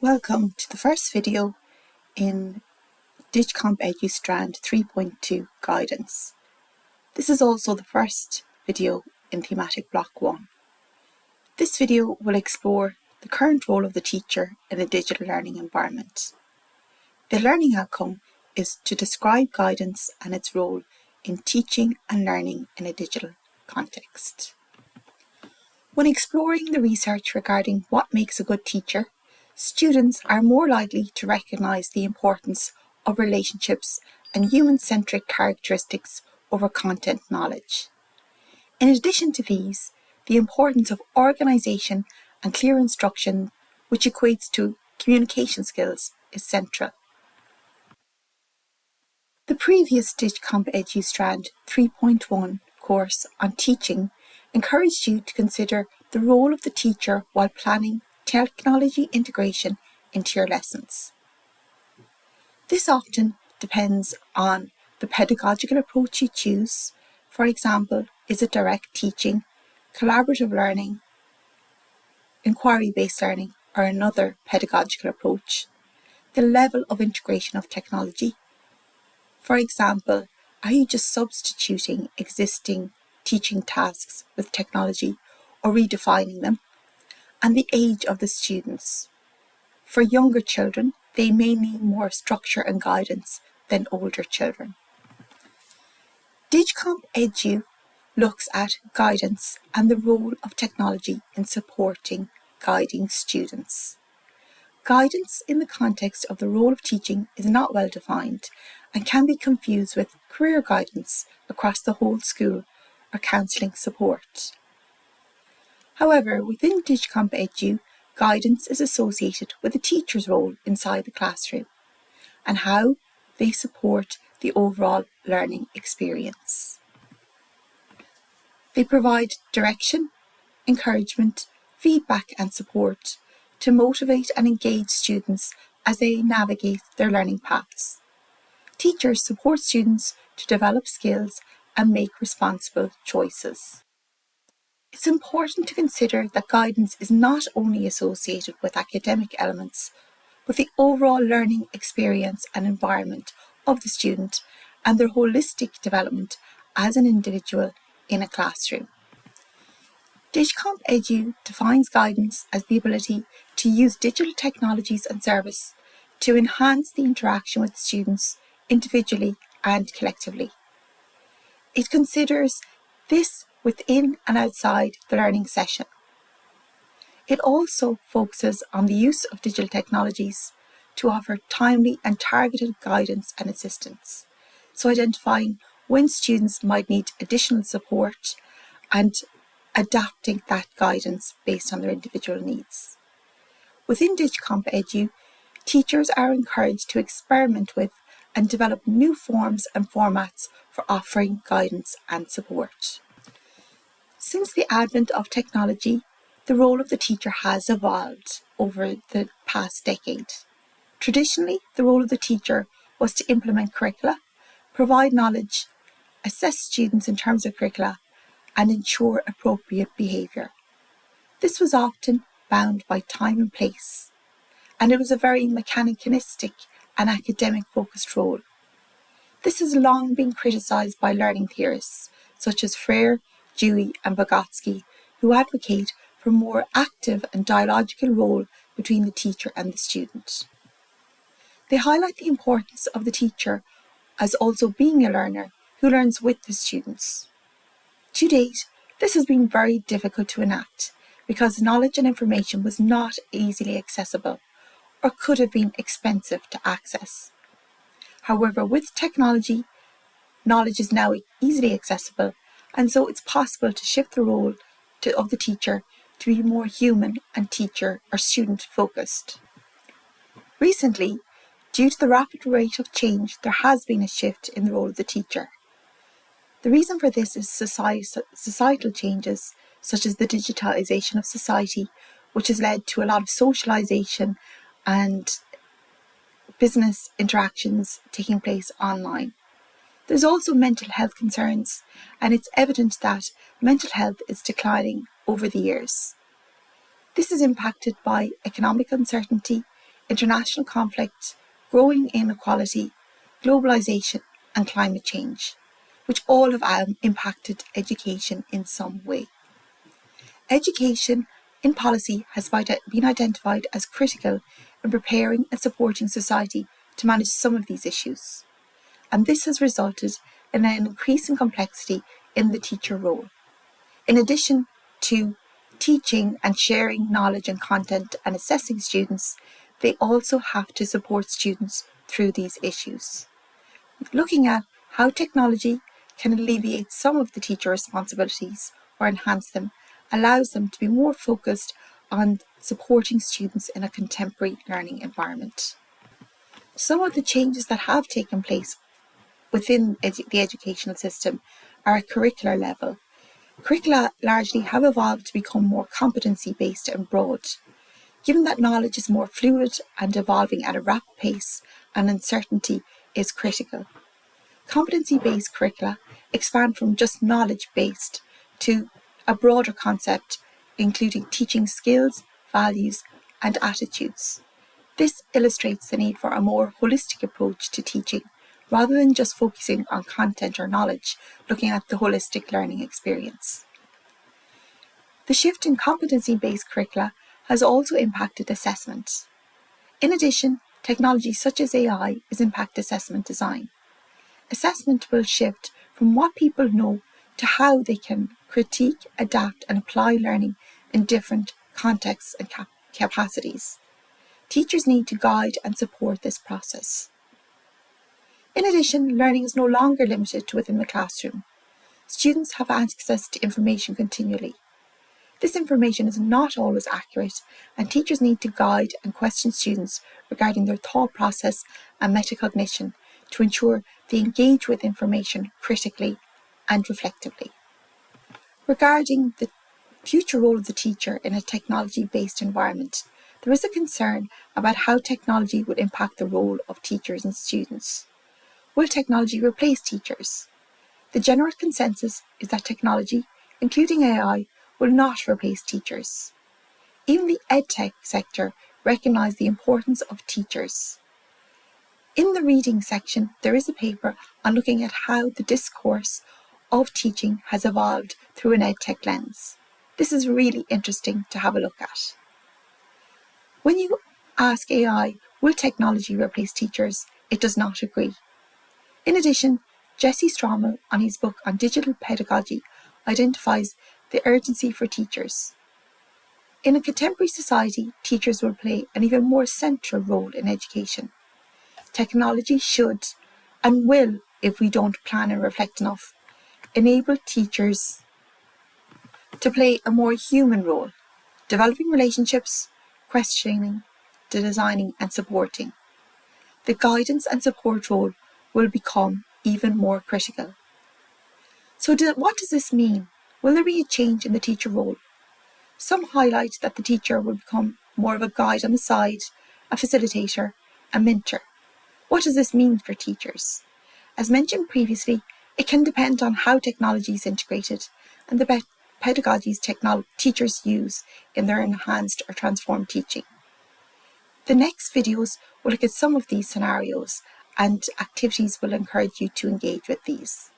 Welcome to the first video in DigComp Edu Strand 3.2 Guidance. This is also the first video in Thematic Block 1. This video will explore the current role of the teacher in a digital learning environment. The learning outcome is to describe guidance and its role in teaching and learning in a digital context. When exploring the research regarding what makes a good teacher, students are more likely to recognise the importance of relationships and human-centric characteristics over content knowledge. In addition to these, the importance of organisation and clear instruction, which equates to communication skills, is central. The previous DigComp Edu Strand 3.1 course on teaching encouraged you to consider the role of the teacher while planning technology integration into your lessons. This often depends on the pedagogical approach you choose. For example, is it direct teaching, collaborative learning, inquiry-based learning, or another pedagogical approach? The level of integration of technology. For example, are you just substituting existing teaching tasks with technology or redefining them? And the age of the students. For younger children, they may need more structure and guidance than older children. DigComp Edu looks at guidance and the role of technology in supporting guiding students. Guidance in the context of the role of teaching is not well defined and can be confused with career guidance across the whole school or counselling support. However, within DigComp Edu, guidance is associated with the teacher's role inside the classroom and how they support the overall learning experience. They provide direction, encouragement, feedback and support to motivate and engage students as they navigate their learning paths. Teachers support students to develop skills and make responsible choices. It's important to consider that guidance is not only associated with academic elements, but the overall learning experience and environment of the student and their holistic development as an individual in a classroom. DigComp Edu defines guidance as the ability to use digital technologies and service to enhance the interaction with students individually and collectively. It considers this within and outside the learning session. It also focuses on the use of digital technologies to offer timely and targeted guidance and assistance, so identifying when students might need additional support and adapting that guidance based on their individual needs. Within DigComp Edu, teachers are encouraged to experiment with and develop new forms and formats for offering guidance and support. Since the advent of technology, the role of the teacher has evolved over the past decade. Traditionally, the role of the teacher was to implement curricula, provide knowledge, assess students in terms of curricula, and ensure appropriate behaviour. This was often bound by time and place, and it was a very mechanistic and academic-focused role. This has long been criticised by learning theorists such as Freire, Dewey and Vygotsky, who advocate for a more active and dialogical role between the teacher and the student. They highlight the importance of the teacher as also being a learner who learns with the students. To date, this has been very difficult to enact because knowledge and information was not easily accessible or could have been expensive to access. However, with technology, knowledge is now easily accessible, and so it's possible to shift the role of the teacher to be more human and teacher or student focused. Recently, due to the rapid rate of change, there has been a shift in the role of the teacher. The reason for this is societal changes, such as the digitalisation of society, which has led to a lot of socialisation and business interactions taking place online. There's also mental health concerns, and it's evident that mental health is declining over the years. This is impacted by economic uncertainty, international conflict, growing inequality, globalisation and climate change, which all have impacted education in some way. Education in policy has been identified as critical in preparing and supporting society to manage some of these issues, and this has resulted in an increasing complexity in the teacher role. In addition to teaching and sharing knowledge and content and assessing students, they also have to support students through these issues. Looking at how technology can alleviate some of the teacher responsibilities or enhance them allows them to be more focused on supporting students in a contemporary learning environment. Some of the changes that have taken place within the educational system are at curricular level. Curricula largely have evolved to become more competency-based and broad. Given that knowledge is more fluid and evolving at a rapid pace, and uncertainty is critical. Competency-based curricula expand from just knowledge-based to a broader concept, including teaching skills, values, and attitudes. This illustrates the need for a more holistic approach to teaching, rather than just focusing on content or knowledge, looking at the holistic learning experience. The shift in competency-based curricula has also impacted assessment. In addition, technology such as AI is impact assessment design. Assessment will shift from what people know to how they can critique, adapt, and apply learning in different contexts and capacities. Teachers need to guide and support this process. In addition, learning is no longer limited to within the classroom. Students have access to information continually. This information is not always accurate, and teachers need to guide and question students regarding their thought process and metacognition to ensure they engage with information critically and reflectively. Regarding the future role of the teacher in a technology-based environment, there is a concern about how technology will impact the role of teachers and students. Will technology replace teachers? The general consensus is that technology, including AI, will not replace teachers. Even the EdTech sector recognise the importance of teachers. In the reading section, there is a paper on looking at how the discourse of teaching has evolved through an EdTech lens. This is really interesting to have a look at. When you ask AI, will technology replace teachers? It does not agree. In addition, Jesse Strommel, on his book on digital pedagogy, identifies the urgency for teachers. In a contemporary society, teachers will play an even more central role in education. Technology should, and will, if we don't plan and reflect enough, enable teachers to play a more human role, developing relationships, questioning, designing and supporting. The guidance and support role will become even more critical. So what does this mean? Will there be a change in the teacher role? Some highlight that the teacher will become more of a guide on the side, a facilitator, a mentor. What does this mean for teachers? As mentioned previously, it can depend on how technology is integrated and the pedagogies teachers use in their enhanced or transformed teaching. The next videos will look at some of these scenarios, and activities will encourage you to engage with these.